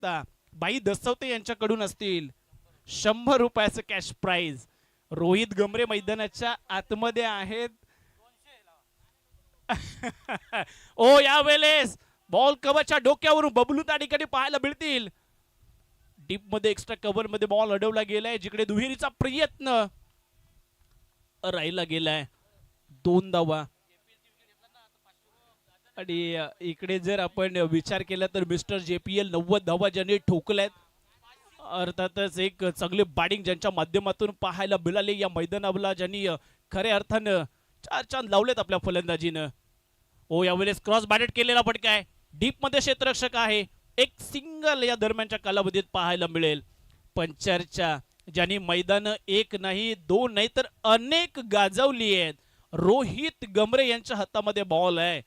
शकता बाई दसवते यांच्याकडून असतील 100 रुपयाचं कॅश प्राइज. रोहित गमरे मैदानाच्या आतमध्ये आहेत. ओ यावेळेस बॉल कव्हरच्या डोक्यावरून बबलू त्या ठिकाणी पाहायला मिळतील. डीप मध्ये एक्स्ट्रा कव्हर मध्ये बॉल अडवला गेलाय, जिकडे दुहेरीचा प्रयत्न राहिला गेलाय. 2 धावा. आणि इकडे जर आपण विचार केला तर मिस्टर JPL 90 धावा ज्यांनी ठोकल्यात. अर्थातच एक चांगली बॅटिंग ज्यांच्या माध्यमातून पाहायला मिळाली या मैदानाला, ज्यांनी खऱ्या अर्थानं 4 चांद लावलेत आपल्या फलंदाजीनं. ओ यावेळेस क्रॉस बॅटेड केलेला फटका आहे, डीप मध्ये क्षेत्ररक्षक आहे. एक सिंगल या दरम्यानच्या कालावधीत पाहायला मिळेल. पंचरच्या ज्यांनी मैदान एक नाही दोन नाही तर अनेक गाजवली आहेत. रोहित गमरे यांच्या हातामध्ये बॉल आहे.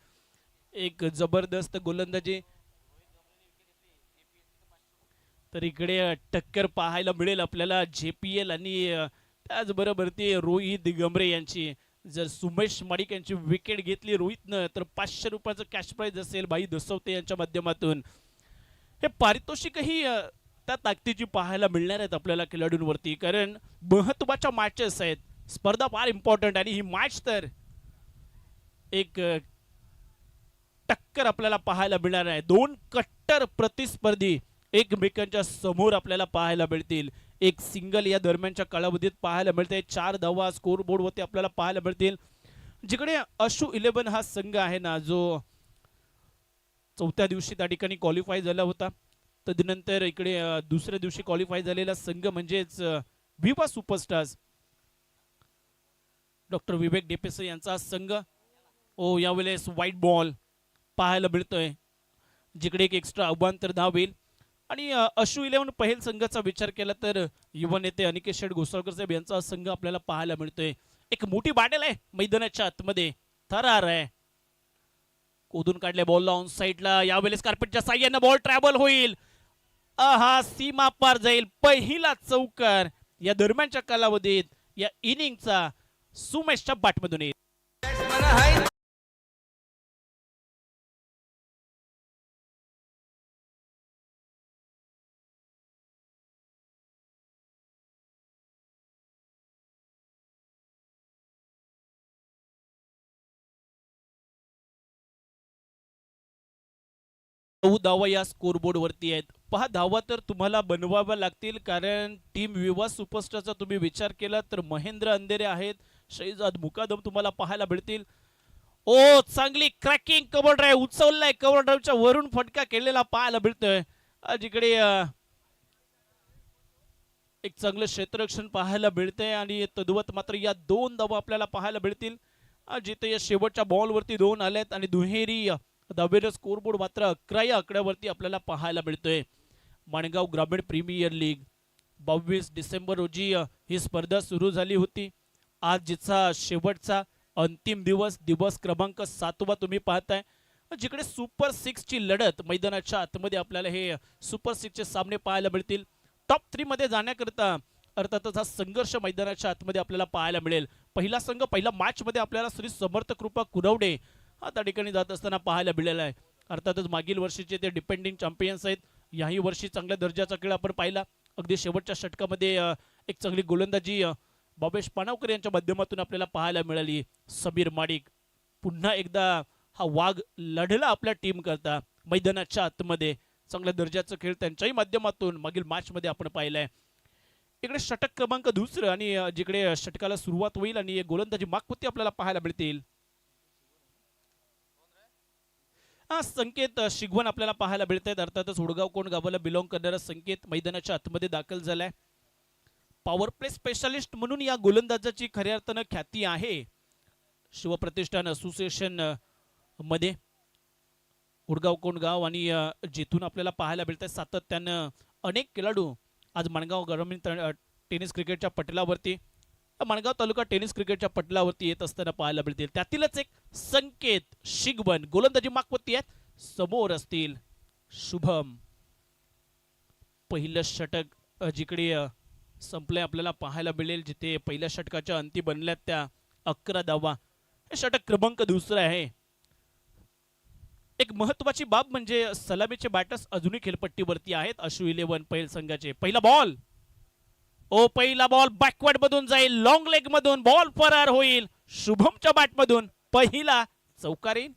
एक जबरदस्त गोलंदाजी. तर इकडे टक्कर पाहायला मिळेल आपल्याला JPL आणि त्याचबरोबर ते रोहित गमरे यांची. जर सुमेश माडिक यांची विकेट घेतली रोहितनं तर 500 रुपयाचं कॅश प्राइज असेल बाई दसवते यांच्या माध्यमातून. हे पारितोषिकही त्या ताकदीची पाहायला मिळणार आहेत आपल्याला खेळाडूंवरती, कारण महत्वाच्या मॅचेस आहेत, स्पर्धा फार इम्पॉर्टंट. आणि ही मॅच तर एक टक्कर आपल्याला पाहायला मिळणार आहे. 2 कट्टर प्रतिस्पर्धी एकमेकांच्या समोर आपल्याला पाहायला मिळतील. एक सिंगल या दरम्यानच्या कालावधीत पाहायला मिळते. 4 धावा स्कोर बोर्डवरती आपल्याला पाहायला मिळतील. जिकडे अशू 11 हा संघ आहे ना, जो चौथ्या दिवशी त्या ठिकाणी क्वालिफाय झाला होता, तदनंतर इकडे दुसऱ्या दिवशी क्वालिफाय झालेला संघ म्हणजेच विवा सुपरस्टार्स डॉक्टर विवेक डेपेसे यांचा संघ. ओ यावेळेस व्हाईट बॉल पाहायला मिळतोय, जिकडे एक एक्स्ट्रा अवांतर धाव येईल. आणि अशू 11 पहिल संघाचा विचार केला तर युवा नेते अनिकेत शेठ घोसाळकर साहेब यांचा संघ आपल्याला पाहायला मिळतोय. एक मोठी बॅटल आहे मैदानाच्या आतमध्ये, थरार आहे. कोदून काढल्या बॉलला ऑन साईडला, यावेळेस कार्पेटच्या साह्याने बॉल ट्रॅव्हल होईल, हा सीमा पार जाईल. पहिला चौकार या दरम्यानच्या कालावधीत या इनिंगचा सुमेशच्या बॅटमधून येईल. धावा या स्कोरबोर्ड वरती आहेत. पहा धावा तर तुम्हाला बनवाव्या लागतील, कारण टीम विवा सुपरस्टारचा तुम्ही विचार केला तर महेंद्र अंधेरे आहेत, शहीजाद मुकादम तुम्हाला पाहायला मिळतील. ओ चांगली क्रॅकिंग कव्हर ड्राईव्ह उचललाय, कव्हर ड्राईव्हच्या वरून फटका केलेला पाहायला मिळतोय. जिकडे एक चांगलं क्षेत्ररक्षण पाहायला मिळतंय. आणि तद्वत मात्र या 2 धावा आपल्याला पाहायला मिळतील, जिथे या शेवटच्या बॉलवरती 2 आल्यात. आणि दुहेरी धावेचा स्कोरबोर्ड मात्र 11 या आकड्यावरती आपल्याला पाहायला मिळतोय. माणगाव ग्रामीण प्रीमियर लीग 22 डिसेंबर रोजी ही स्पर्धा सुरू झाली होती. आज जिचा शेवटचा अंतिम दिवस, दिवस क्रमांक 7वा तुम्ही पाहताय, जिकडे सुपर 6 ची लढत मैदानाच्या आतमध्ये आपल्याला हे सुपर 6 चे सामने पाहायला मिळतील. टॉप 3 मध्ये जाण्याकरता अर्थातच हा संघर्ष मैदानाच्या आतमध्ये आपल्याला पाहायला मिळेल. पहिला संघ पहिला मॅच मध्ये आपल्याला श्री समर्थ कृपा कुरवडे हा त्या ठिकाणी जात असताना पाहायला मिळाला आहे. अर्थातच मागील वर्षीचे ते डिपेंडिंग चॅम्पियन्स आहेत. याही वर्षी चांगल्या दर्जाचा खेळ आपण पाहिला. अगदी शेवटच्या षटकामध्ये एक चांगली गोलंदाजी बाबेश पाणवकर यांच्या माध्यमातून आपल्याला पाहायला मिळाली. समीर माडिक पुन्हा एकदा हा वाघ लढला आपल्या टीम करता मैदानाच्या आतमध्ये. चांगल्या दर्जाचा खेळ त्यांच्याही माध्यमातून मागील मॅच मध्ये आपण पाहिलाय. इकडे षटक क्रमांक 2 आणि जिकडे षटकाला सुरुवात होईल आणि गोलंदाजी मागपुती आपल्याला पाहायला मिळतील. संकेत शिगवण आपल्याला पाहायला मिळत आहेत. अर्थातच हुडगाव कोण गावाला बिलॉंग करणारा संकेत मैदानाच्या आतमध्ये दाखल झालाय. पॉवर प्ले स्पेशालिस्ट म्हणून या गोलंदाजाची खऱ्या अर्थानं ख्याती आहे शिवप्रतिष्ठान असोसिएशन मध्ये. हुडगाव कोण गाव आणि जिथून आपल्याला पाहायला मिळत आहे सातत्यानं अनेक खेळाडू आज माणगाव ग्रामीण टेनिस क्रिकेटच्या पटलावरती, माणगाव तालुका टेनिस क्रिकेटच्या पटलावरती येत असताना पाहायला मिळतील. त्यातीलच एक संकेत शिगवन गोलंदाजी मागवती आहेत. समोर असतील शुभम. पहिलं षटक जिकडे संपले आपल्याला पाहायला मिळेल, जिथे पहिल्या षटकाच्या अंती बनल्यात त्या 11 धावा. हे षटक क्रमांक 2 आहे. एक महत्वाची बाब म्हणजे सलामीचे बॅटर्स अजूनही खेळपट्टीवरती आहेत. अश्रू 11 पैल संघाचे. पहिला बॉल, ओ पहिला बॉल बॅकवर्ड मधून जाईल, लॉंग लेग मधून बॉल फरार होईल. शुभमच्या बॅट मधून पहिला चौकार येईल.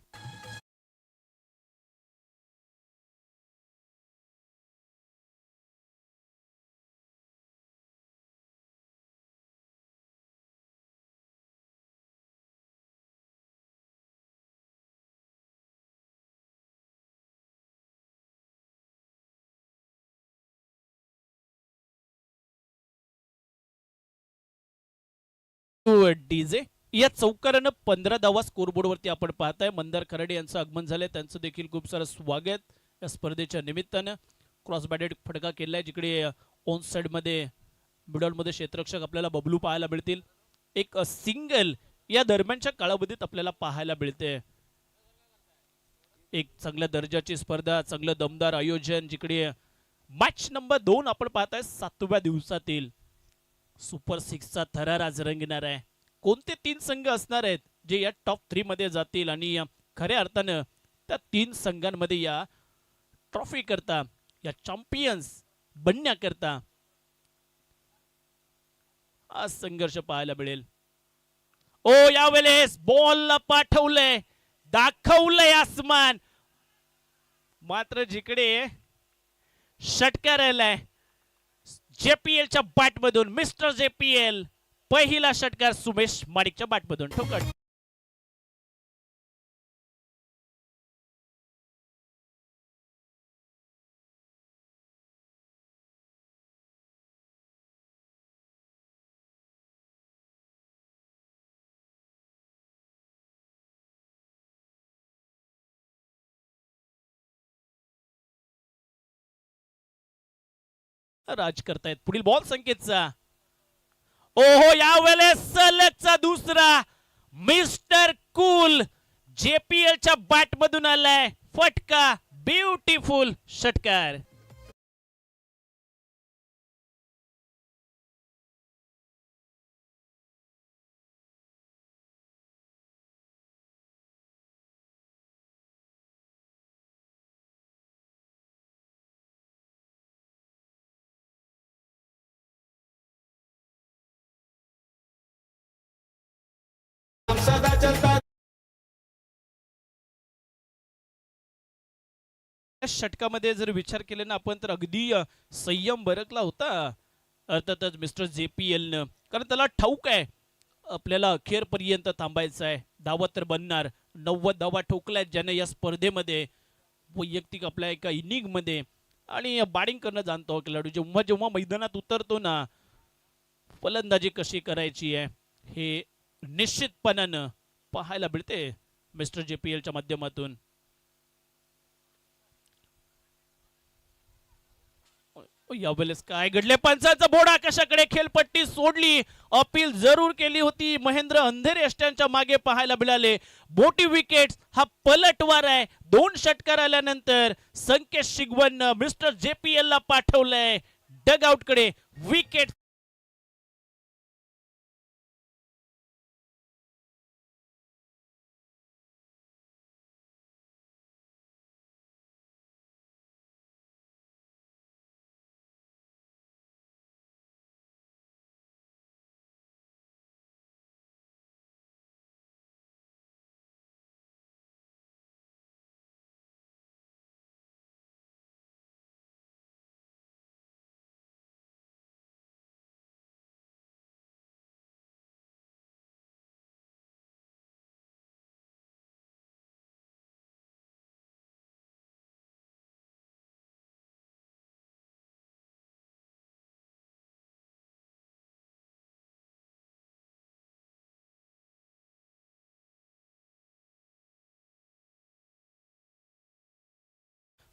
डीजे या चौकारानं 15 धावा स्कोरबोर्डवरती आपण पाहताय. मंदार खराडे यांचं आगमन झालंय, त्यांचं देखील खूप सारं स्वागत या स्पर्धेच्या निमित्तानं. क्रॉस बॅटेड फटका केलाय, जिकडे ऑन साइड मध्ये मिडल मध्ये क्षेत्ररक्षक आपल्याला बबलू पाहायला मिळतील. एक सिंगल या दरम्यानच्या कालावधीत आपल्याला पाहायला मिळते. एक चांगल्या दर्जाची स्पर्धा, चांगलं दमदार आयोजन, जिकडे मॅच नंबर 2 आपण पाहताय 7व्या दिवसातील सुपर 6चा थरार आज रंगणार आहे. कोणते 3 संघ असणार आहेत जे या टॉप 3 मध्ये जातील आणि खऱ्या अर्थानं त्या 3 संघांमध्ये या ट्रॉफी करता, या चॅम्पियन्स बनण्याकरता आज संघर्ष पाहायला मिळेल. ओ यावेळेस बॉलला पाठवलंय, दाखवलंय आसमान, मात्र जिकडे षटकार आलाय जेपीएलच्या बॅट मधून. मिस्टर जेपीएल पहिला षटकार सुमेश माडिकच्या बॅट मधून ठोकत. राज करतायत. पुढील बॉल संकेतचा. ओहो यावेळेस सलगचा दुसरा. मिस्टर कूल जेपीएलच्या बॅट मधून आलाय फटका. ब्युटिफुल षटकार. षटकामध्ये जर विचार केला ना आपण तर अगदी संयम बरकला होता अर्थातच मिस्टर जेपीएल न. कारण त्याला ठाऊक आहे आपल्याला अखेरपर्यंत थांबायचं आहे. धावा तर बनणार. 90 धावा ठोकल्यात ज्याने या स्पर्धेमध्ये, वैयक्तिक आपल्या एका इनिंग मध्ये. आणि बॅटिंग करणं जाणतो खेळाडू. जेव्हा जेव्हा मैदानात उतरतो ना, फलंदाजी कशी करायची आहे हे निश्चितपणानं पाहायला मिळते मिस्टर जेपीएलच्या माध्यमातून. यावेळेस काय घडले. पंचाचा बोर्ड आकाशाकडे, खेळपट्टी सोडली. अपील जरूर केली होती. महेंद्र अंधेरे यष्ट्यांच्या मागे पाहायला मिळाले. मोठी विकेट. हा पलटवार आहे. 2 षटकार आल्यानंतर संकेत शिगवन मिस्टर जेपीएल ला पाठवलंय डग आउट कडे. विकेट.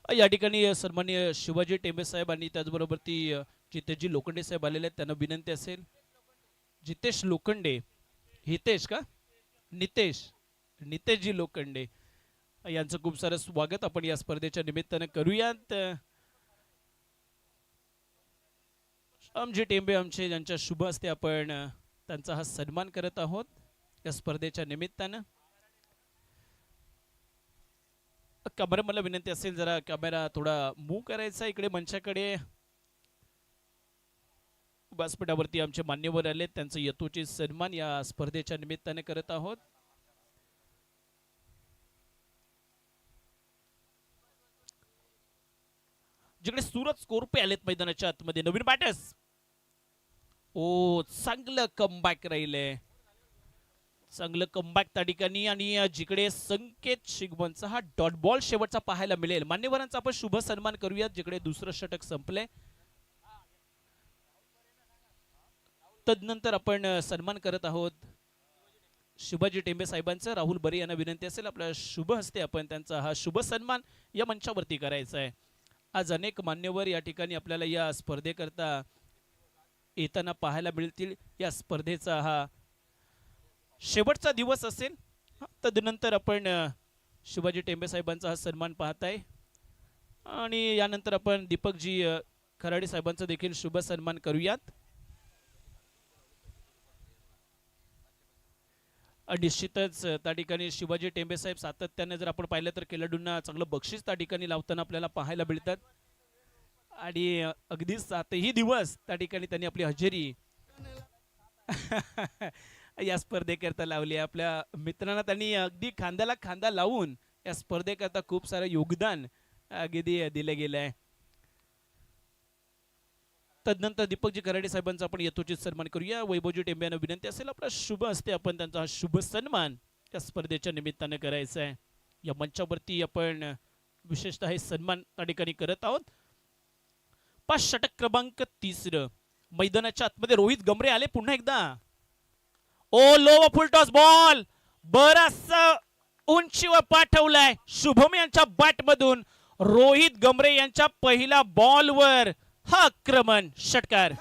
या ठिकाणी सन्माननीय शिवाजी टेंबे साहेब आणि त्याचबरोबर ती जितेशजी लोखंडे साहेब आलेले आहेत. त्यांना विनंती असेल. जितेश लोखंडे, हितेश का नितेश, नितेशजी लोखंडे यांचं खूप सारं स्वागत आपण या स्पर्धेच्या निमित्तानं करूयात. श्यामजी टेंबे आमचे, ज्यांच्या शुभ हस्ते आपण त्यांचा हा सन्मान करत आहोत या स्पर्धेच्या निमित्तानं. कॅमेरा मला विनंती असेल जरा कॅमेरा थोडा मूव्ह करायचा इकडे मंचाकडे. व्यासपीठावरती आमचे मान्यवर आले, त्यांचं यथोचित सन्मान या स्पर्धेच्या निमित्ताने करत आहोत. जिकडे सूरज कोरपे आलेत मैदानाच्या आतमध्ये, नवीन बॅटर्स. ओ चांगलं कमबॅक राहिले, चांगलं कमबॅक त्या ठिकाणी. आणि जिकडे संकेत शिगमनचा हा डॉट बॉल शेवटचा पाहायला मिळेल. मान्यवरांचा आपण शुभ सन्मान करूयात. जिकडे दुसरं षटक संपले, तदनंतर आपण सन्मान करत आहोत शिवाजी टेंबे साहेबांचं. राहुल बरे यांना विनंती असेल आपल्या शुभ हस्ते आपण त्यांचा हा शुभ सन्मान या मंचावरती करायचा आहे. आज अनेक मान्यवर या ठिकाणी आपल्याला या स्पर्धेकरता येताना पाहायला मिळतील. या स्पर्धेचा हा शेवटचा दिवस असेल. तदनंतर आपण शिवाजी टेंबे साहेबांचा हा सन्मान पाहताय आणि यानंतर आपण दीपकजी खराडे साहेबांचा देखील शुभ सन्मान करूयात. निश्चितच त्या ठिकाणी शिवाजी टेंबे साहेब सातत्याने जर आपण पाहिलं तर खेळाडूंना चांगलं बक्षीस त्या ठिकाणी लावताना आपल्याला पाहायला मिळतात. आणि अगदी 7ही दिवस त्या ठिकाणी त्यांनी आपली हजेरी या स्पर्धेकरता लावली. आपल्या मित्रांना त्यांनी अगदी खांद्याला खांदा लावून या स्पर्धेकरता खूप सारं योगदान अगदी दिलं गेलं आहे. तदनंतर दीपकजी खराडे साहेबांचा आपण यथोचित सन्मान करूया. वैभवजी टेंबे यांना विनंती असेल आपला शुभ हस्ते आपण त्यांचा हा शुभ सन्मान या स्पर्धेच्या निमित्ताने करायचा आहे. या मंचावरती आपण विशेषतः हे सन्मान त्या ठिकाणी करत आहोत. 5 षटक क्रमांक 3 मैदानाच्या आतमध्ये रोहित गमरे आले पुन्हा एकदा. ओ लो फुल टॉस बॉल बराचसा उंचीवर पाठवलाय शुभम यांच्या बॅट मधून. रोहित गमरे यांच्या पहिल्या बॉलवर हा आक्रमण षटकार.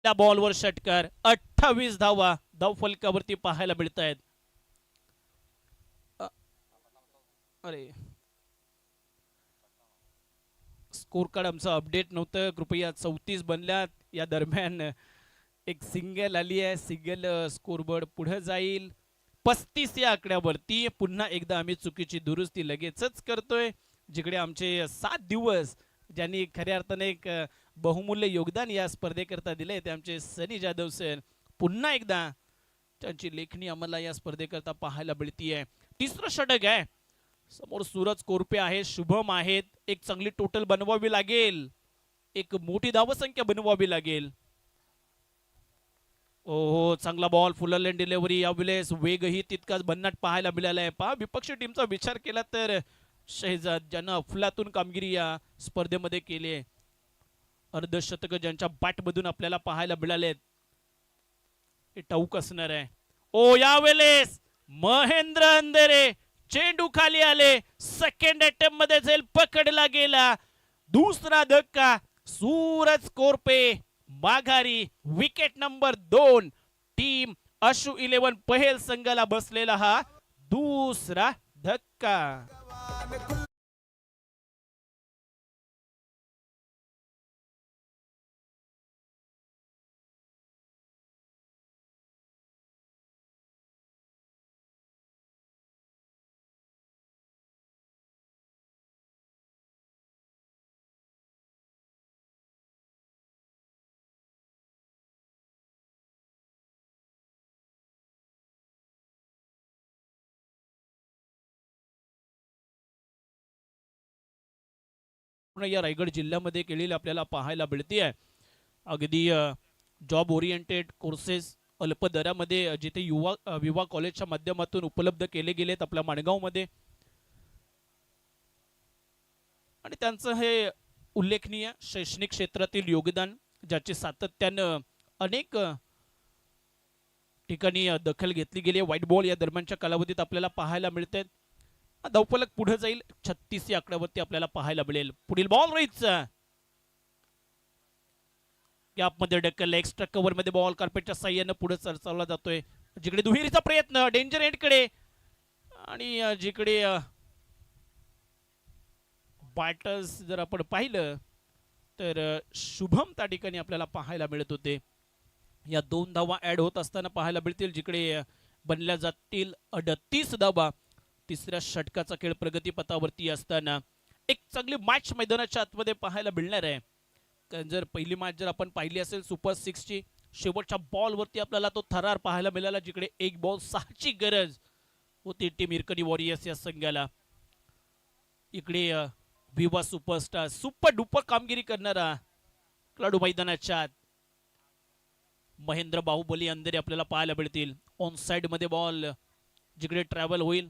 त्या बॉलवर षटकार. 28 धावा धाव फलकावरती पाहायला मिळत आहेत. अरे स्कोर कार्ड आमचं अपडेट नव्हतं, कृपया 34 बनल्यात. या दरम्यान एक सिंगल आली आहे, सिंगल स्कोरबोर्ड पुढे जाईल. 35 या आकड्यावरती पुन्हा एकदा आम्ही चुकीची दुरुस्ती लगेचच करतोय. जिकडे आमचे 7 दिवस ज्यांनी खऱ्या अर्थाने एक बहुमूल्य योगदान या स्पर्धेकरता दिले ते आमचे सनी जाधव सर, पुन्हा एकदा त्यांची लेखणी आम्हाला या स्पर्धेकरता पाहायला मिळतीये. तिसरं षटक आहे. समोर सूरज कोरपे आहे, शुभम आहेत. एक चांगली टोटल बनवावी लागेल, एक मोठी धावसंख्या बनवावी लागेल. ओहो चांगला बॉल, फुल लेन डिलिव्हरी. यावेळेस वेगही तितकाच भन्नाट पाहायला मिळाला आहे. पहा विपक्षी टीमचा विचार केला तर शहजाद ज्यांना अफलातून कामगिरी या स्पर्धेमध्ये केली आहे, अर्धशतक ज्यांच्या बॅटमधून आपल्याला पाहायला मिळालेत, हे ठाऊक असणार आहे. ओ यावेळेस महेंद्र अंधेरे चेंडू खाली आले. सेकंड अटेम्प्ट मध्ये झेल पकडला गेला. दुसरा धक्का. सूरज कोरपे माघारी. Wicket number 2. टीम अशू 11 पहेल संघाला बसलेला हा दुसरा धक्का. या रायगड जिल्ह्यामध्ये केलेली आपल्याला पाहायला मिळते आहे. अगदी जॉब ओरिएंटेड कोर्सेस अल्प दरामध्ये जिथे विवा कॉलेजच्या माध्यमातून उपलब्ध केले गेलेत आपल्या माणगावमध्ये, आणि त्यांचं हे उल्लेखनीय शैक्षणिक क्षेत्रातील योगदान ज्याचे सातत्यानं अनेक ठिकाणी दखल घेतली गेली. व्हाईट बॉल या दरम्यानच्या कालावधीत आपल्याला पाहायला मिळते. धावफलक पुढे जाईल. 36 या आकड्यावरती आपल्याला पाहायला मिळेल. पुढील बॉल रोहितचा गॅपमध्ये ढकलला. एक्स्ट्रा कव्हर मध्ये बॉल कार्पेटच्या साह्यानं पुढे सरसावला जातोय. जिकडे दुहेरीचा प्रयत्न डेंजर एंडकडे, आणि जिकडे बॅटर्स जर आपण पाहिलं तर शुभम त्या ठिकाणी आपल्याला पाहायला मिळत होते. या 2 धावा ऍड होत असताना पाहायला मिळतील, जिकडे बनल्या जातील 38 धावा. तिसऱ्या षटकाचा खेळ प्रगतीपथावरती असताना एक चांगली मॅच मैदानाच्या आतमध्ये पाहायला मिळणार आहे. कारण जर पहिली मॅच जर आपण पाहिली असेल सुपर 6 ची, शेवटच्या बॉलवरती आपल्याला तो थरार पाहायला मिळाला, जिकडे 1 बॉल 6 ची गरज होती टीम हिरकणी वॉरियर्स या संघाला. इकडे विवा सुपरस्टार सुपर डुपर कामगिरी करणारा खेळाडू मैदानाच्या आत महेंद्र बाहुबली अंधेरी आपल्याला पाहायला मिळतील. ऑन साइड मध्ये बॉल जिकडे ट्रॅव्हल होईल,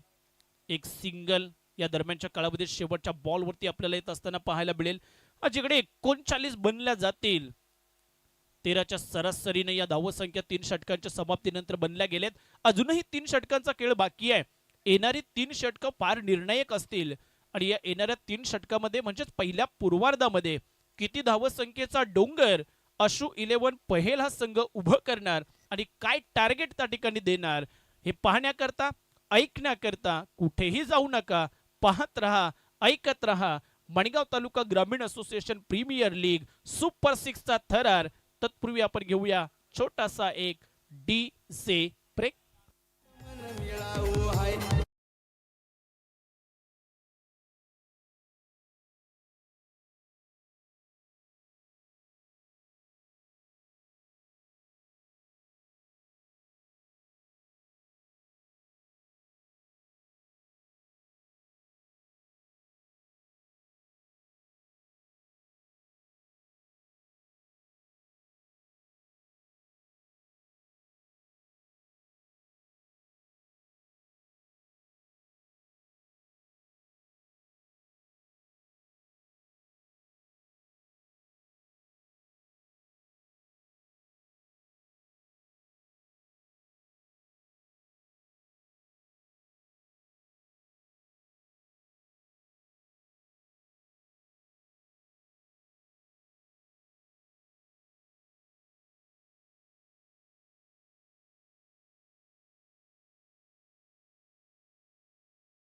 एक सिंगल या दरम्यानच्या काळामध्ये शेवटच्या बॉलवरती आपल्याला येत असताना पाहायला मिळेल, जिकडे 39 बनल्या जातील. 13च्या सरासरीने या धावसंख्या 3 षटकांच्या समाप्तीनंतर बनल्या गेल्यात. अजूनही 3 षटकांचा खेळ बाकी आहे. येणारी 3 षटकं फार निर्णायक असतील आणि या येणाऱ्या 3 षटकामध्ये म्हणजेच पहिल्या पूर्वार्धामध्ये किती धावसंख्येचा डोंगर अशू 11 पहेल हा संघ उभं करणार आणि काय टार्गेट त्या ठिकाणी देणार हे पाहण्याकरता, ऐकण्याकरता कुठेही जाऊ नका. पाहत रहा, ऐकत रहा. मणगाव तालुका ग्रामीण असोसिएशन प्रीमियर लीग सुपर 6 चा थरार. तत्पूर्वी आपण घेऊया छोटासा एक डी ब्रेक.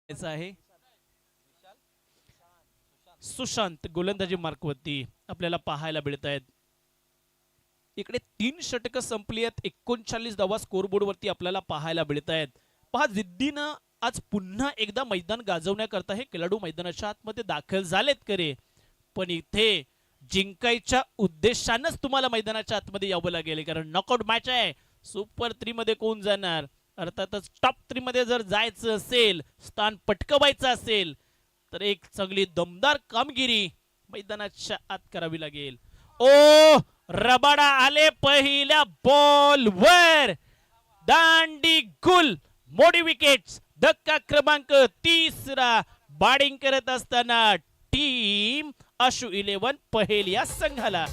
आहे सुशांत गोलंदाजी मार्कवरती आपल्याला पाहायला मिळत आहेत. इकडे 3 षटकं संपली आहेत. 39 धावा स्कोरबोर्ड वरती आपल्याला पाहायला मिळत आहेत. पहा, जिद्दीनं आज पुन्हा एकदा मैदान गाजवण्याकरता हे खेळाडू मैदानाच्या आतमध्ये दाखल झालेत करे, पण इथे जिंकायच्या उद्देशानंच तुम्हाला मैदानाच्या आतमध्ये यावं लागेल, कारण नॉकआउट मॅच आहे. सुपर 3 मध्ये कोण जाणार? अर्थातच टॉप 3 मध्ये जर जायचं असेल, स्थान पटकवायचं असेल, तर एक चांगली दमदार कामगिरी मैदानाच्या आत करावी लागेल. ओ रबाडा आले पहिल्या बॉलवर, दांडी गुल, मोडी विकेट्स. धक्का क्रमांक 3 बॅटिंग करत असताना टीम अशू 11 पहेल या संघाला.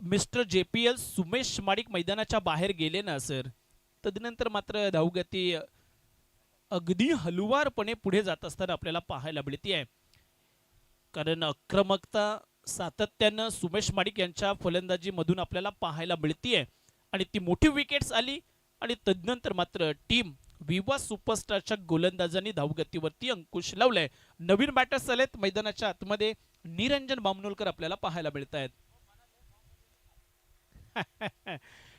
मिस्टर JPL सुमेश माडिक मैदानाच्या बाहेर गेले ना सर, तदनंतर मात्र धावगती अगदी हलुवारपणे पुढे जात असताना आपल्याला पाहायला मिळते. कारण आक्रमकता सातत्यानं सुमेश माडिक यांच्या फलंदाजीमधून आपल्याला पाहायला मिळते आणि ती मोठी विकेट्स आली आणि तदनंतर मात्र टीम विवा सुपरस्टारच्या गोलंदाजांनी धावगतीवरती अंकुश लावलाय. नवीन बॅटर्स आलेत मैदानाच्या आतमध्ये. निरंजन बामनोलकर आपल्याला पाहायला मिळत आहेत.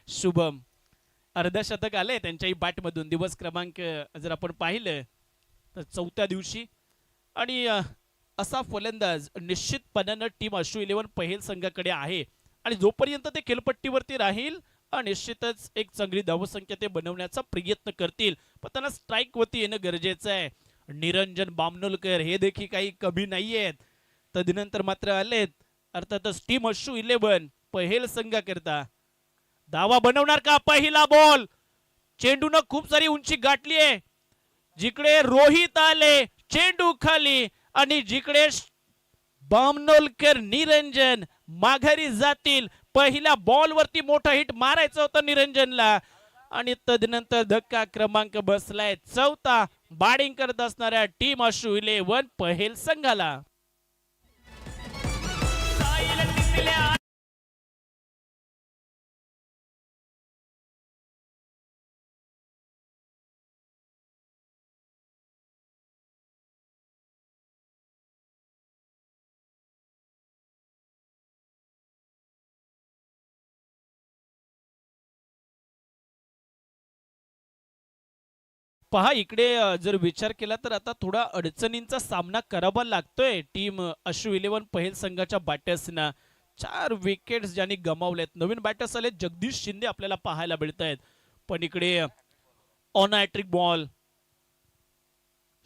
शुभम अर्धशतक आले त्यांच्याही बॅटमधून. दिवस क्रमांक जर आपण पाहिलं तर 4थ्या दिवशी, आणि असा फलंदाज निश्चितपणानं टीम अशू 11 पहेल संघाकडे आहे आणि जोपर्यंत ते खेळपट्टीवरती राहील निश्चितच एक चांगली धावसंख्या ते बनवण्याचा प्रयत्न करतील, पण त्यांना स्ट्राईक वरती येणं गरजेचं आहे. निरंजन बामनोलकर हे देखील काही कमी नाहीयेत. तदनंतर मात्र आलेत अर्थातच टीम अश्रू 11 पहेल संघाकरता धावा बनवणार का? पहिला बॉल, चेंडून खूप सारी उंची गाठली आहे. जिकडे रोहित आले चेंडू खाली आणि जिकडे बामनोलकर निरंजन माघारी जातील. पहिल्या बॉल वरती मोठा हिट मारायचा होता निरंजनला आणि तदनंतर धक्का क्रमांक बसलाय चौथा बॅटिंग करत असणाऱ्या टीम अश्रू 11 पहेल संघाला. पहा इकडे जर विचार केला तर आता थोडा अडचणींचा सामना करावा लागतोय टीम अश्रू 11 पहेल संघाच्या बॅटर्सना. 4 विकेट्स ज्यांनी गमावलेत. नवीन बॅटर्स आले जगदीश शिंदे आपल्याला पाहायला मिळत आहेत. पण इकडे on hat trick ball,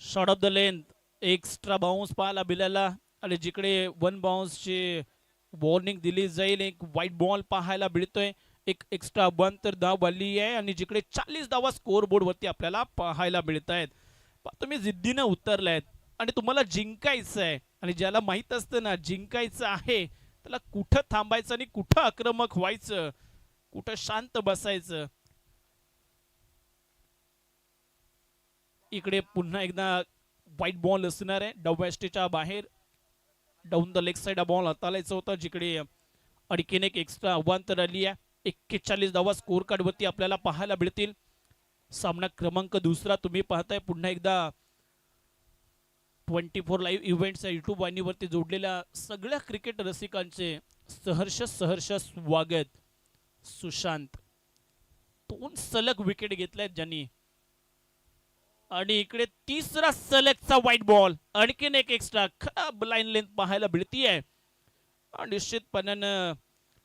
short of the length, extra bounce पाहायला मिळाला आणि जिकडे 1 बाउन्सची वॉर्निंग दिली जाईल. एक व्हाईट बॉल पाहायला मिळतोय. एक एक्स्ट्रा 72 धाव आली आहे आणि जिकडे 40 धावा स्कोर बोर्ड वरती आपल्याला पाहायला मिळत आहेत. तुम्ही जिद्दीने उतरलायत आणि तुम्हाला जिंकायचं आहे आणि ज्याला माहित असतं ना जिंकायचं आहे त्याला कुठं थांबायचं आणि कुठं आक्रमक व्हायचं, कुठं शांत बसायचं. इकडे पुन्हा एकदा व्हाईट बॉल असणार आहे. डबॅस्टीच्या बाहेर down the leg side ball हाताळायचा होता. जिकडे आणखीन एक एक्स्ट्रा अवांतर आली आहे. 41 धावा स्कोर कार्ड वरती आपल्याला पाहायला मिळतील. सामना क्रमांक दुसरा तुम्ही पाहताय. पुन्हा एकदा 24 लाईव्ह इव्हेंट्स युट्यूब वाहिनीवरती जोडलेल्या सगळ्या क्रिकेट रसिकांचे सहर्ष स्वागत. सुशांत 2 सलग विकेट घेतल्यात ज्यांनी आणि इकडे तिसरा सलगचा व्हाईट बॉल, आणखीन एक एक्स्ट्रा खराब लाईन लेंथ पाहायला मिळतीये. निश्चितपणानं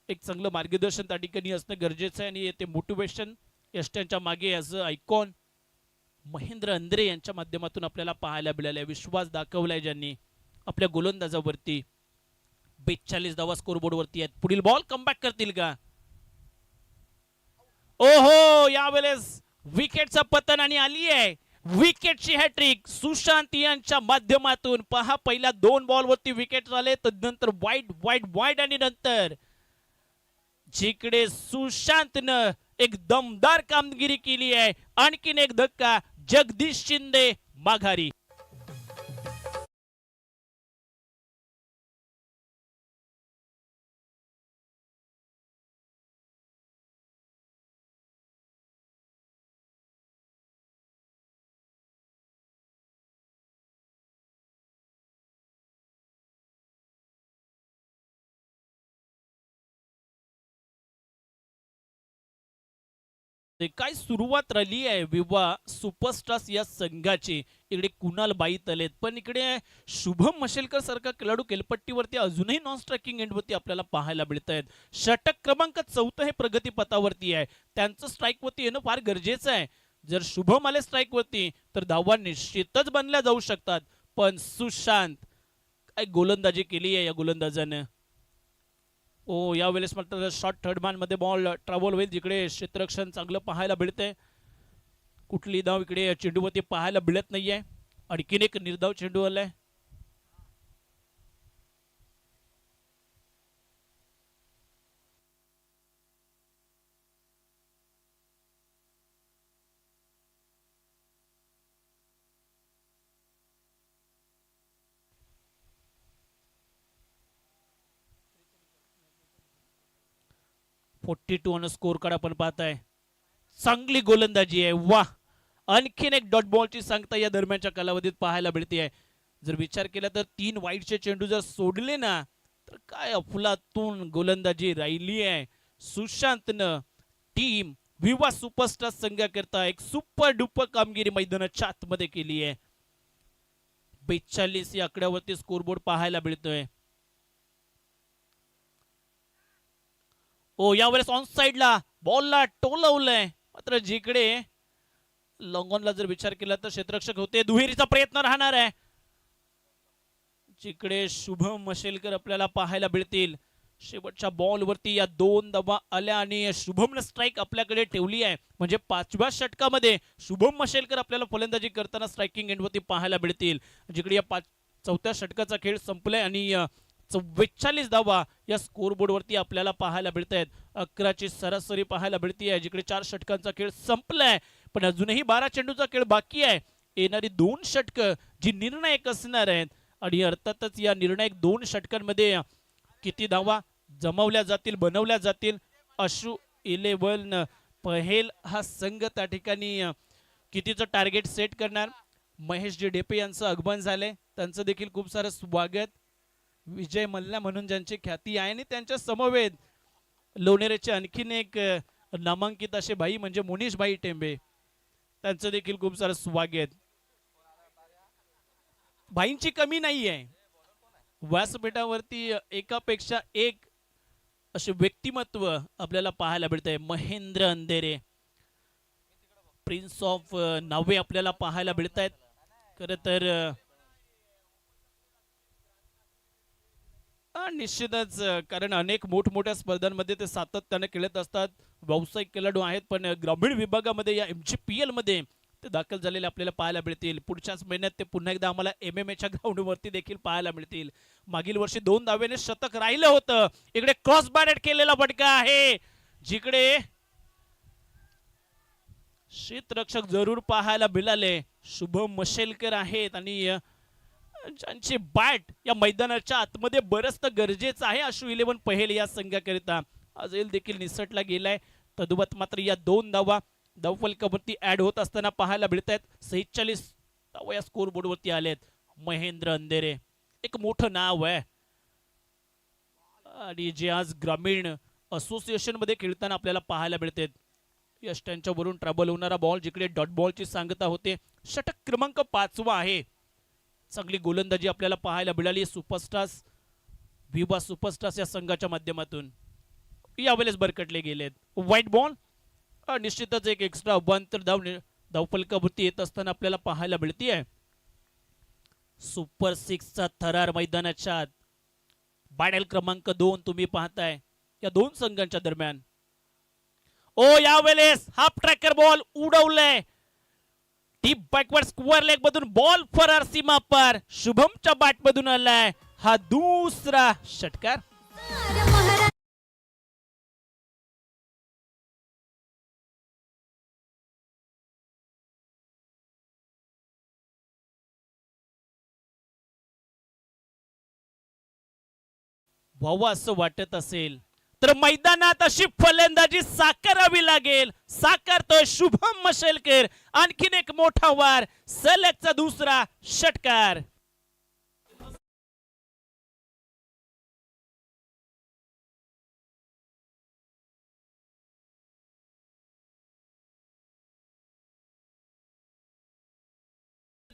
एक चांगलं मार्गदर्शन त्या ठिकाणी असणं गरजेचं आहे आणि ते मोटिवेशन यष्ट्यांच्या मागे as a icon Mahendra Andure यांच्या माध्यमातून आपल्याला पाहायला मिळालाय. विश्वास दाखवलाय ज्यांनी आपल्या गोलंदाजावरती. 42 धावा स्कोर बोर्ड वरती आहेत. पुढील बॉल कमबॅक करतील का? ओहो, यावेळेस विकेटचा पतन आणि आली आहे विकेटची हॅट्रिक सुशांत यांच्या माध्यमातून. पहा पहिल्या 2 बॉल वरती विकेट झाले, तदनंतर वाईट आणि नंतर जिकडे सुशांतनं एक दमदार कामगिरी केली आहे. आणखीन एक धक्का, जगदीश शिंदे माघारी. काय सुरुवात राहिली आहे विवा सुपरस्टार्स या संघाची. इकडे कुणाल बाईत आलेत, पण इकडे शुभम मशेलकर सारखा खेळाडू केलपट्टीवरती अजूनही नॉन स्ट्रायकिंग एंडवरती आपल्याला पाहायला मिळत आहेत. षटक क्रमांक 4 हे प्रगतीपथावरती आहे. त्यांचं स्ट्राईक वरती येणं फार गरजेचं आहे. जर शुभम आले स्ट्राईक वरती तर धावा निश्चितच बनल्या जाऊ शकतात. पण सुशांत काय गोलंदाजी केली आहे या गोलंदाजानं. ओ यावेळेस मात्र शॉर्ट थर्ड मॅन मध्ये बॉल ट्रॅव्हल होईल. जिकडे क्षेत्ररक्षण चांगलं पाहायला मिळतंय. कुठली धाव इकडे चेंडूवरती पाहायला मिळत नाहीये. आणखीन एक निर्धाव चेंडू आलाय. .42 स्कोर कार्ड आपण पाहताय. चांगली गोलंदाजी आहे. वाह, आणखीन एक डॉट बॉलची सांगता या दरम्यानच्या कालावधीत पाहायला मिळते. जर विचार केला तर 3 वाईटचे चेंडू जर सोडले ना तर काय अफलातून गोलंदाजी राहिली आहे. सुशांतनं टीम विवा सुपरस्टार संघाकरता एक सुपर डुपर कामगिरी मैदानाच्या आतमध्ये केली आहे. 42 या आकड्यावरती स्कोरबोर्ड पाहायला मिळतोय. ओ यावेळेस ऑन साइडला बॉलला टोलवलंय, मात्र जिकडे लॉंगॉनला जर विचार केला तर क्षेत्ररक्षक होते. दुहेरीचा प्रयत्न राहणार आहे. जिकडे शुभम मशेलकर आपल्याला पाहायला मिळतील. शेवटच्या बॉलवरती या 2 धावा आल्या आणि शुभमने स्ट्राईक आपल्याकडे ठेवली आहे. म्हणजे 5व्या षटकामध्ये शुभम मशेलकर आपल्याला फलंदाजी करताना स्ट्रायकिंग एंडवरती पाहायला मिळतील. जिकडे या 4थ्या षटकाचा खेळ संपलाय आणि 44 धावा या स्कोरबोर्डवरती आपल्याला पाहायला मिळत आहेत. 11ची सरासरी पाहायला मिळते. जिकडे 4 षटकांचा खेळ संपलाय पण अजूनही 12 चेंडूचा खेळ बाकी आहे. येणारी 2 षटकं जी निर्णायक असणार आहेत आणि अर्थातच या निर्णायक 2 षटकांमध्ये किती धावा जमवल्या जातील बनवल्या जातील. अशू 11 पहेल हा संघ त्या ठिकाणी कितीचं टार्गेट सेट करणार. महेश जी ढेपे यांचं आगमन झालंय त्यांचं देखील खूप सारं स्वागत. विजय मल्ला म्हणून ज्यांची ख्याती आहे आणि त्यांच्या समवेत लोणेरेचे आणखीन एक नामांकित असे भाई म्हणजे मुनीश भाई टेंबे त्यांचं देखील खूप सारं स्वागत. भाईंची कमी नाहीये. व्यासपीठावरती एकापेक्षा एक असे व्यक्तिमत्व आपल्याला पाहायला मिळतंय. महेंद्र अंधेरे प्रिन्स ऑफ नावे आपल्याला पाहायला मिळत आहेत. खरं तर निश्चितच कारण अनेक मोठमोठ्या स्पर्धांमध्ये ते सातत्याने खेळत असतात. व्यावसायिक खेळाडू आहेत पण ग्रामीण विभागामध्ये या MGPL मध्ये ते दाखल झालेले आपल्याला पाहायला मिळतील. पुढच्याच महिन्यात ते पुन्हा एकदा आम्हाला MMA ग्राउंडवरती देखील पाहायला मिळतील. मागील वर्षी 2 धावेने शतक राहिलं होतं. इकडे क्रॉस बॅरेट केलेला फटका आहे जिकडे क्षेत्ररक्षक जरूर पाहायला मिळाले. शुभम मशेलकर आहेत आणि ज्यांची बॅट या मैदानाच्या आतमध्ये बरंच गरजेचं आहे. अशू 11 पहेल या संघाकरिता आज देखील निसटला गेलाय. तदुपत मात्र या 2 धावा धावफलकावरती ऍड होत असताना पाहायला मिळत आहेत. 46 धावा या स्कोर बोर्डवरती आलेत. महेंद्र अंधेरे एक मोठं नाव आहे आणि जे आज ग्रामीण असोसिएशन मध्ये खेळताना आपल्याला पाहायला मिळते. यष्टांच्या वरून ट्रबल होणारा बॉल जिकडे डॉट बॉलची सांगता होते. षटक क्रमांक 5वा आहे. चांगली गोलंदाजी आपल्याला पाहायला मिळाली सुपरस्टार्स विवा सुपरस्टार्स या संघाच्या माध्यमातून. यावेळेस बरकटले गेलेत. व्हाईट बॉल निश्चितच एक एक्स्ट्रा अभ्यंतर धावफलकावरती येत असताना आपल्याला पाहायला मिळतीये. सुपर 6चा थरार मैदानाच्या आत. बॅटल क्रमांक 2 तुम्ही पाहताय या 2 संघांच्या दरम्यान. ओ यावेळेस हाफ ट्रॅकर बॉल उडवलाय. डीप बॅकवर्ड स्क्वेअर लेग मधून बॉल फरार सीमा पार. शुभमच्या बॅट मधून आलाय हा दुसरा षटकार. व्हावं असं वाटत असेल तर मैदानात अशी फलंदाजी साकारावी लागेल. साकारतोय शुभम मशेलकर. आणखीन एक मोठा वार. सलगचा दुसरा षटकार.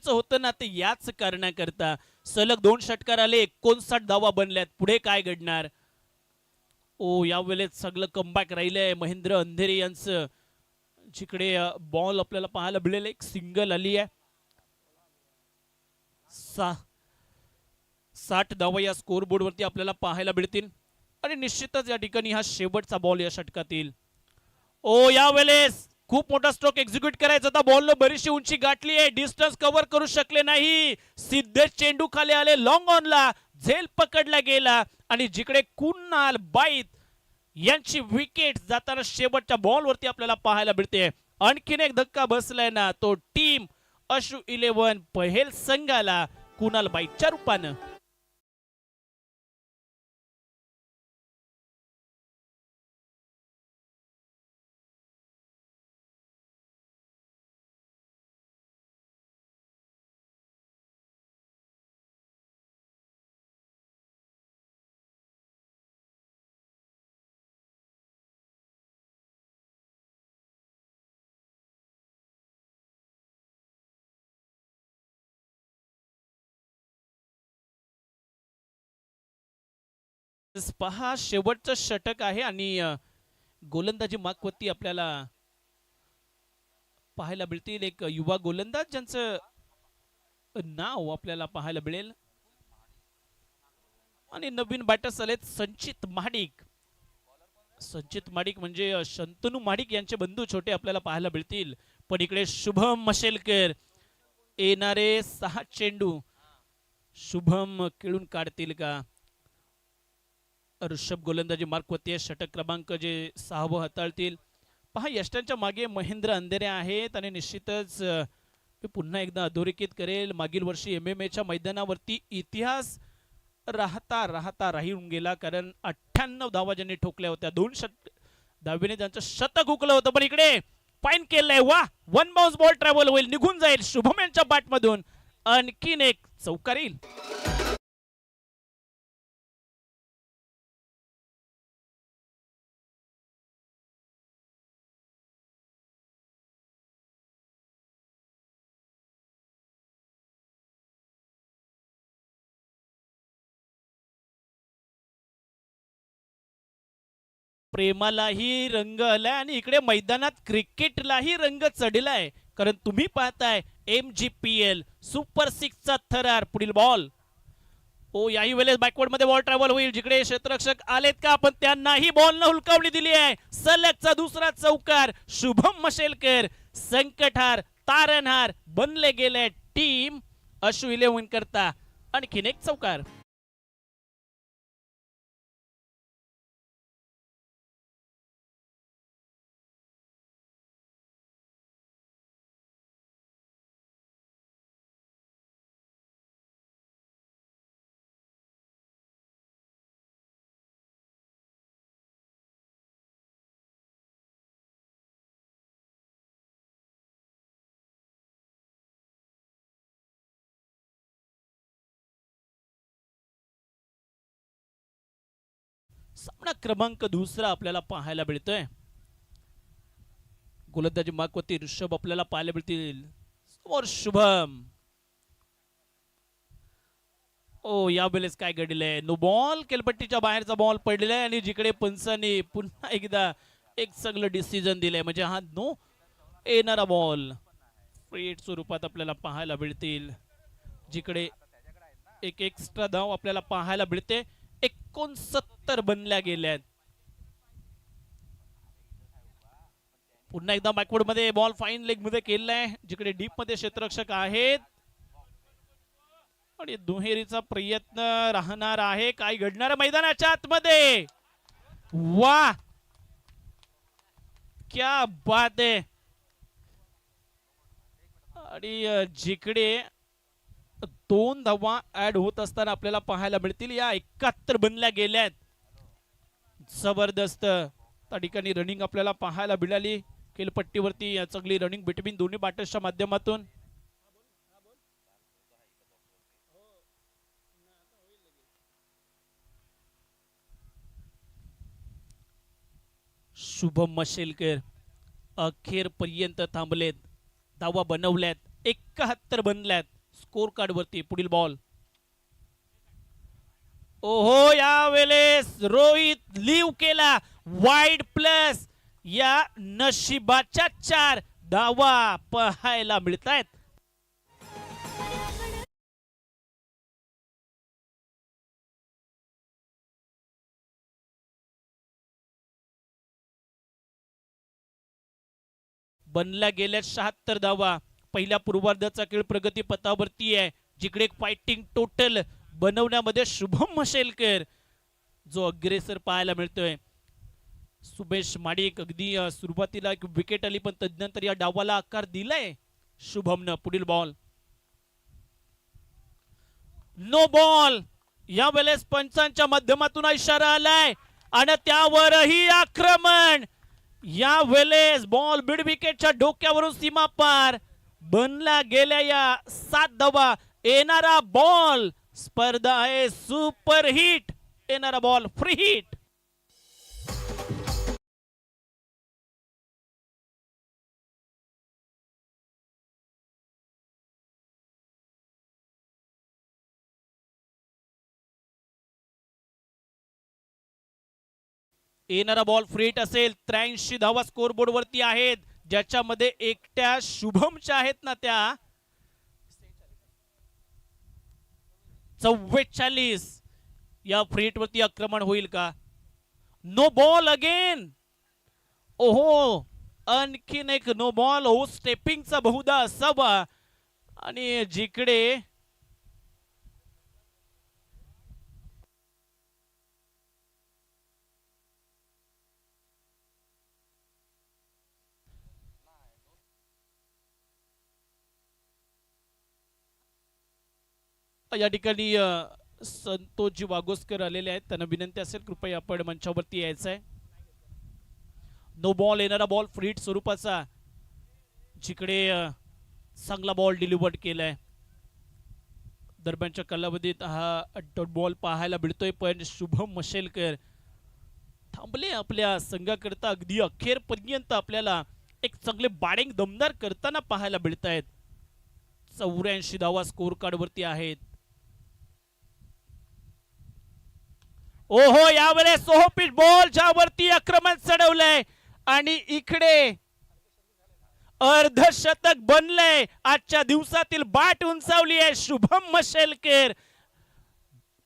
होतं ना ते याच कारणाकरता सलग 2 षटकार आले. 59 धावा बनल्यात. पुढे काय घडणार. ओ यावेळेस सगळं कमबॅक राहिलंय महेंद्र अंधेरे यांचं. जिकडे बॉल आपल्याला पाहायला मिळेल. एक सिंगल आली आहे. 60 धावा या स्कोर बोर्ड वरती आपल्याला पाहायला मिळतील आणि निश्चितच या ठिकाणी हा शेवटचा बॉल या षटकातील. ओ यावेळेस खूप मोठा स्ट्रोक एक्झिक्यूट करायचा होता. बॉलनं बरीचशी उंची गाठली आहे. डिस्टन्स कव्हर करू शकले नाही. सिद्धेश चेंडू खाली आले. लॉंग ऑनला झेल पकडला गेला आणि जिकडे कुणाल बाईत यांची विकेट जाताना शेवटच्या बॉलवरती आपल्याला पाहायला मिळते. आणखीन एक धक्का बसलाय ना तो टीम अशू 11 पहेल संघाला कुणाल बाईतच्या रूपानं. पहा शेवटचं षटक आहे आणि गोलंदाजी मागवरती आपल्याला पाहायला मिळतील. एक युवा गोलंदाज ज्यांचं नाव आपल्याला पाहायला मिळेल आणि नवीन बॅटर्स आलेत संचित महाडिक. संचित महाडिक म्हणजे शंतनू महाडिक यांचे बंधू छोटे आपल्याला पाहायला मिळतील. पण इकडे शुभम मशेलकर येणारे 6 चेंडू शुभम खेळून काढतील का. ऋषभ गोलंदाजी मार्क होते. षटक क्रमांक जे 6वं हाताळतील. पहा यष्टांच्या मागे महेंद्र अंधेरे आहेत आणि निश्चितच मी पुन्हा एकदा अधोरेखित करेल मागील वर्षी MMA मैदानावरती इतिहास राहता राहून गेला. कारण 98 धावा ज्यांनी ठोकल्या होत्या. 2 धावेने त्यांचं शतक हुकलं होतं. पण इकडे फाईन केलंय. वा, 1 बाउन्स बॉल ट्रॅव्हल होईल, निघून जाईल शुभम यांच्या बॅटमधून. आणखीन एक चौकार येईल. प्रेमालाही रंग आलाय आणि इकडे मैदानात क्रिकेटलाही रंग चढलाय. कारण तुम्ही पाहताय MGPL सुपर 6चा थरार. पुढील बॉल. ओ, याही वेळेस बॅकवर्ड मध्ये बॉल ट्रॅव्हल होईल. जिकडे क्षेत्ररक्षक आलेत का पण त्यांनाही बॉल न हुलकावणी दिली आहे. सलगचा दुसरा चौकार. शुभम मशेलकर संकटहार तारणहार बनले गेले टीम अश्रू 11 करता. आणखीन एक चौकार. सामना क्रमांक 2 आपल्याला पाहायला मिळतोय. गोलंदाजी मार्कवरती ऋषभ आपल्याला पाहायला मिळतील. समोर शुभम. ओ, या वेळेस काय घडलंय. No ball. केलपट्टीच्या बाहेरचा बॉल पडलेला आहे आणि जिकडे पंचांनी पुन्हा एकदा एक चांगलं डिसिजन दिलंय. म्हणजे हा नो येणारा बॉल फ्री हिट स्वरूपात आपल्याला पाहायला मिळतील. जिकडे एक एक्स्ट्रा धाव आपल्याला पाहायला मिळते. 69 बनल्या गेल्यात. पुन्हा एकदा बॅकवर्ड मध्ये बॉल फाईन लेग मध्ये केलाय. जिकडे डीप मध्ये क्षेत्ररक्षक आहेत आणि दुहेरीचा प्रयत्न राहणार आहे. काय घडणार मैदानाच्या आतमध्ये. वा, क्या बात आहे. आणि जिकडे 2 धावा ऍड होत असताना आपल्याला पाहायला मिळतील. या 71 बनल्या गेल्यात. जबरदस्त त्या ठिकाणी रनिंग आपल्याला पाहायला मिळाली. केलपट्टीवरती चांगली रनिंग बिटवीन दोन्ही बॅटर्सच्या माध्यमातून. शुभम मशेलकर अखेरपर्यंत थांबलेत. धावा बनवल्यात. 71 बनल्यात स्कोर कार्ड वरती. पुढील बॉल. ओहो, या वेळेस रोहित लीव केला. Wide plus. या नशिबाच्या 4 धावा पाहायला मिळतायत. बनल्या गेल्या 76 धावा. पहिल्या पूर्वार्धाचा खेळ प्रगती पथावरती आहे. जिकडे फायटिंग टोटल बनवण्यामध्ये शुभम मशेलकर जो अग्रेसर पाहायला मिळतोय. सुमेश माडिक अगदी सुरुवातीला एक विकेट आली पण तदनंतर या डावाला आकार दिलाय शुभमनं. पुढील बॉल. No ball. या वेळेस पंचांच्या माध्यमातून इशारा आलाय आणि त्यावरही आक्रमण. या वेळेस बॉल मिड विकेटच्या डोक्यावरून सीमा पार. बनला गेल्या या 7 धावा. येणारा बॉल स्पर्धा आहे सुपर हिट. येणारा बॉल फ्री हिट. येणारा बॉल फ्री हिट असेल. 83 धावा स्कोर बोर्ड वरती आहेत. ज्याच्यामध्ये एकट्या शुभमच्या आहेत ना त्या 44. या फ्री हिट वरती आक्रमण होईल का? No ball again. ओहो, आणखीन एक नो बॉल. हो, स्टेपिंगचा बहुधा असावा. आणि जिकडे या ठिकाणी संतोषजी वागोस्कर आलेले आहेत. त्यांना विनंती असेल कृपया आपण मंचावरती यायचं आहे. नो बॉल येणारा बॉल फ्री हिट स्वरूपाचा, जिकडे चांगला बॉल डिलिव्हर्ड केलाय. दरम्यानच्या कालावधीत हा डॉट बॉल पाहायला मिळतोय, पण शुभम मशेलकर थांबले आपल्या संघाकरता. अगदी अखेरपर्यंत आपल्याला एक चांगले बॅटिंग दमदार करताना पाहायला मिळत आहेत. 84 धावा स्कोर कार्ड वरती आहेत. ओहो, यावेळेस सोहो पिच बॉल ज्यावरती आक्रमण चढवलंय आणि इकडे अर्धशतक बनलंय. आजच्या दिवसातील बाट उंचावली आहे शुभम मशेलकर.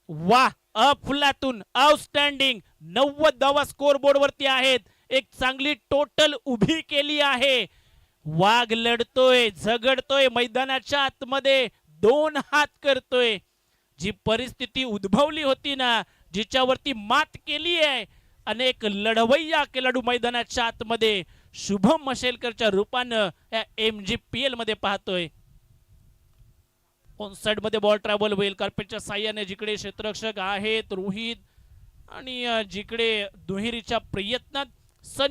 वा, अफलातून, आउटस्टँडिंग. 90 धावा स्कोर बोर्ड वरती आहेत. एक चांगली टोटल उभी केली आहे. वाघ लढतोय, झगडतोय मैदानाच्या आतमध्ये, 2 हात करतोय. जी परिस्थिती उद्भवली होती ना, जिच्यावरती मात केली आहे अनेक लढवय्या खेळाडू मैदानाच्या आतमध्ये, शुभम मशेलकरच्या रूपानं या MGPL मध्ये पाहतोय. ऑन साइड मध्ये बॉल ट्रॅव्हल होईल कार्पेटच्या साह्याने. जिकडे क्षेत्ररक्षक आहेत रोहित आणि जिकडे दुहेरीच्या प्रयत्नात